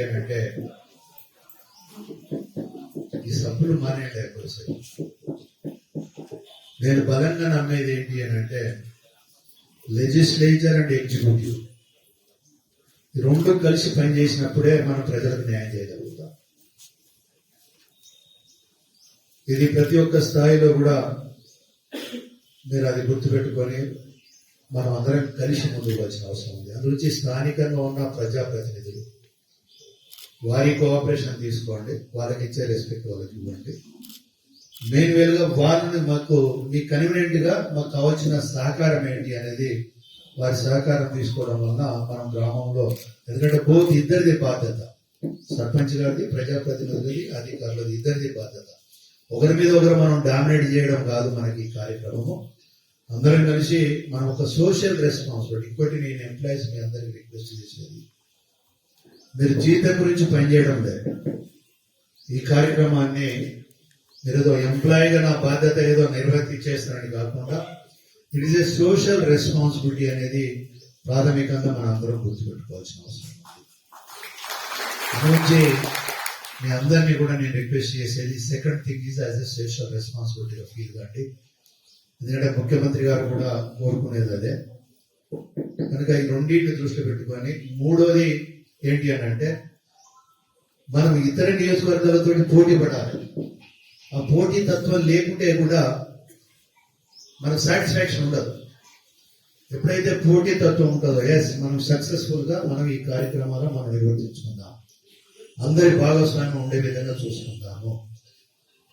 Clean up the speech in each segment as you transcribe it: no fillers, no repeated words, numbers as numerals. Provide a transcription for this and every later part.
అని అంటే ఈ సబ్బులు మానేయండి అయిపోతాయి. నేను బలంగా నమ్మేది ఏంటి అని అంటే లెజిస్లేచర్ అండ్ ఎగ్జిక్యూటివ్ ఈ రెండు కలిసి పనిచేసినప్పుడే మనం ప్రజలకు న్యాయం చేయగలుగుతాం. ఇది ప్రతి ఒక్క స్థాయిలో కూడా మీరు అది గుర్తుపెట్టుకొని మనం అందరం కలిసి ముందుకు వచ్చిన అవసరం ఉంది. అందులోంచి స్థానికంగా ఉన్న ప్రజాప్రతినిధులు వారి కోఆపరేషన్ తీసుకోండి, వాళ్ళకి ఇచ్చే రెస్పెక్ట్ వాళ్ళకి ఇవ్వండి. మెయిన్వేల్గా వాళ్ళని మాకు మీ కన్వీనియంట్గా మాకు కావాల్సిన సహకారం ఏంటి అనేది వారి సహకారం తీసుకోవడం వలన మనం గ్రామంలో, ఎందుకంటే బోత్ ఇద్దరిది బాధ్యత, సర్పంచ్ గారిది, ప్రజాప్రతినిధులది, అధికారులది ఇద్దరిది బాధ్యత. ఒకరి మీద ఒకరు మనం డామినేట్ చేయడం కాదు మనకి ఈ కార్యక్రమము. అందరం కలిసి మనం ఒక సోషల్ రెస్పాన్సిబిలిటీ. ఇంకోటి నేను ఎంప్లాయీస్ మీ అందరికి రిక్వెస్ట్ చేసేది, మీరు జీతం గురించి పనిచేయడం లేదు. ఈ కార్యక్రమాన్ని మీరు ఏదో ఎంప్లాయీగా నా బాధ్యత ఏదో నిర్వర్తించేస్తారని కాకుండా it is a social responsibility అనేది ప్రాథమికంగా మనం అందరం గుర్తుపెట్టుకోవాల్సిన అవసరం ఉంది. మీ అందరినీ కూడా నేను రిక్వెస్ట్ చేసేది second thing is as a social రెస్పాన్సిబిలిటీగా ఫీల్ కాండి. ఎందుకంటే ముఖ్యమంత్రి గారు కూడా కోరుకునేది అదే. కనుక ఈ రెండింటిని దృష్టిలో పెట్టుకొని మూడోది ఏంటి అని అంటే మనం ఇతర నియోజకవర్గాలతో పోటీ పడాలి. ఆ పోటీ తత్వం లేకుంటే కూడా మనకు సాటిస్ఫాక్షన్ ఉండదు. ఎప్పుడైతే పోటీ తత్వం ఉంటుందో ఎస్ మనం సక్సెస్ఫుల్గా మనం ఈ కార్యక్రమాలు మనం నిర్వర్తించుకుందాం, అందరి భాగస్వామ్యం ఉండే విధంగా చూసుకుందాము.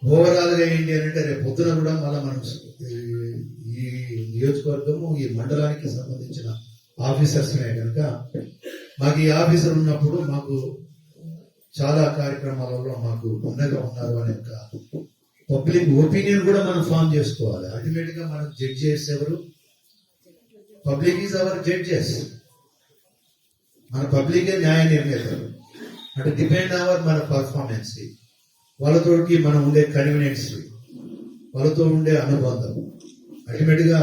ఓవరాల్గా ఏంటి అని అంటే రేపు పొద్దున కూడా మళ్ళీ మనం ఈ నియోజకవర్గము ఈ మండలానికి సంబంధించిన ఆఫీసర్స్నే కనుక మాకు ఈ ఆఫీసర్ ఉన్నప్పుడు మాకు చాలా కార్యక్రమాలలో మాకు ఉండగా ఉన్నారు అనే పబ్లిక్ ఒపీనియన్ కూడా మనం ఫామ్ చేసుకోవాలి. అల్టిమేట్ గా మనకు జడ్జెస్ ఎవరు? Public is our judges. మన పబ్లికే న్యాయ నిర్ణేతలు. అంటే డిపెండ్ అవర్ మన పర్ఫార్మెన్స్, వాళ్ళతోటి మనం ఉండే కన్వీనియన్స్, వాళ్ళతో ఉండే అనుబంధం. అల్టిమేట్ గా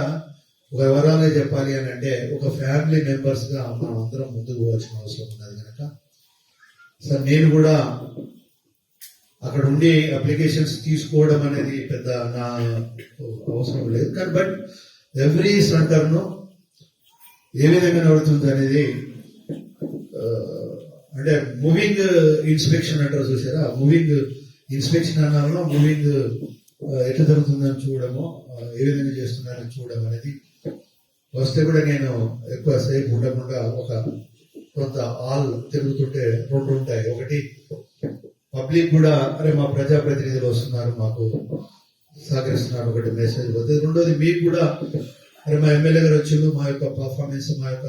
ఒక వివరాలే చెప్పాలి అని అంటే ఒక ఫ్యామిలీ మెంబర్స్ గా మనం అందరం ముందుకు పోవాల్సిన అవసరం ఉన్నది కనుక సార్ నేను కూడా అక్కడ ఉండి అప్లికేషన్స్ తీసుకోవడం అనేది పెద్ద నా అవసరం లేదు. కానీ బట్ ఎవ్రీ సెంటర్ను ఏ విధంగా నడుతుంది అనేది అంటే మూవింగ్ ఇన్స్పెక్షన్ అంటారు చూసారా, మూవింగ్ ఇన్స్పెక్షన్ అన్నాలో మూవింగ్ ఎట్లా జరుగుతుందని చూడము, ఏ విధంగా చేస్తున్నారని చూడడం అనేది. వస్తే కూడా నేను ఎక్కువ సేపు ఉండకుండా ఒక కొంత ఆల్ తిరుగుతుంటే రెండు ఉంటాయి. ఒకటి పబ్లిక్ కూడా అరే మా ప్రజాప్రతినిధులు వస్తున్నారు మాకు సహకరిస్తున్నారు ఒకటి మెసేజ్ పోతుంది. రెండోది మీకు కూడా అరే మా ఎమ్మెల్యే గారు వచ్చిండు, మా యొక్క పర్ఫార్మెన్స్ మా యొక్క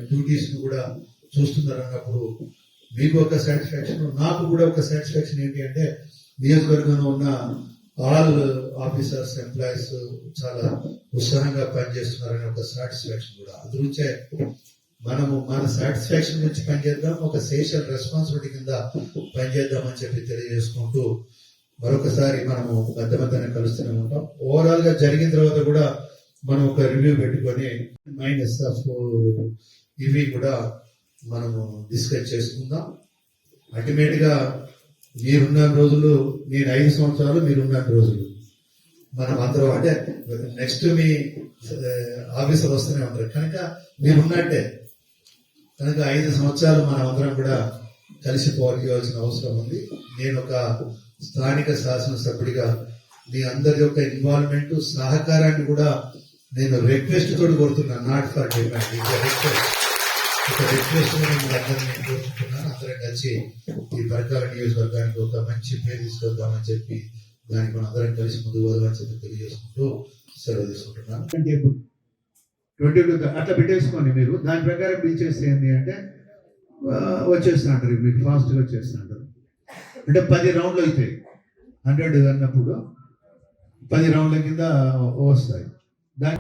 డ్యూటీస్ ను కూడా చూస్తున్నారు అన్నప్పుడు మీకు ఒక సాటిస్ఫాక్షన్, నాకు కూడా ఒక సాటిస్ఫాక్షన్. ఏంటి అంటే నియోజకవర్గంలో ఉన్న ఆల్ ఆఫీసర్స్ ఎంప్లాయీస్ చాలా ఉత్సాహంగా పనిచేస్తున్నారనే ఒక సాటిస్ఫాక్షన్ కూడా. అందుకే మనము మన సాటిస్ఫాక్షన్ నుంచి పనిచేద్దాం, ఒక సోషల్ రెస్పాన్సిబిలిటీ కింద పనిచేద్దామని చెప్పి తెలియజేసుకుంటూ మరొకసారి మనము మధ్య కలుస్తూనే ఉంటాం. ఓవరాల్ గా జరిగిన తర్వాత కూడా మనం ఒక రివ్యూ పెట్టుకొని మైనస్ ఆఫ్ ఇవి కూడా మనము డిస్కస్ చేసుకుందాం. అల్టిమేట్ గా మీరున్న రోజులు, నేను 5 సంవత్సరాలు, మీరున్న రోజులు మనం అందరం అంటే నెక్స్ట్ మీ ఆఫీసర్ వస్తూనే ఉంటారు కనుక మీరున్నట్టే. కనుక 5 సంవత్సరాలు మనం అందరం కూడా కలిసి పోవాల్సిన అవసరం ఉంది. నేను ఒక స్థానిక శాసనసభ్యుడిగా మీ అందరి యొక్క ఇన్వాల్వ్మెంట్, సహకారాన్ని కూడా నేను రిక్వెస్ట్ తోటి కోరుతున్నాను, నాట్ ఫర్ డిమాండ్. ఒక రిక్వెస్ట్ అందరినీ కోరుకుంటున్నాను. అందరం కలిసి ఈ పరకాల నియోజకవర్గానికి ఒక మంచి పేరు తీసుకొద్దామని చెప్పి దానికి మనం అందరం కలిసి ముందుకు పోదామని చెప్పి తెలియజేసుకుంటూ సెలవు తీసుకుంటున్నాను. 22 అట్లా పెట్టేసుకోండి మీరు. దాని ప్రకారం పిలిచేస్తే ఏంటి అంటే వచ్చేస్తా అంటారు, మీకు ఫాస్ట్గా వచ్చేస్తా అంటారు. అంటే 10 రౌండ్లు అవుతాయి. 100 అన్నప్పుడు 10 రౌండ్ల కింద వస్తాయి. దాని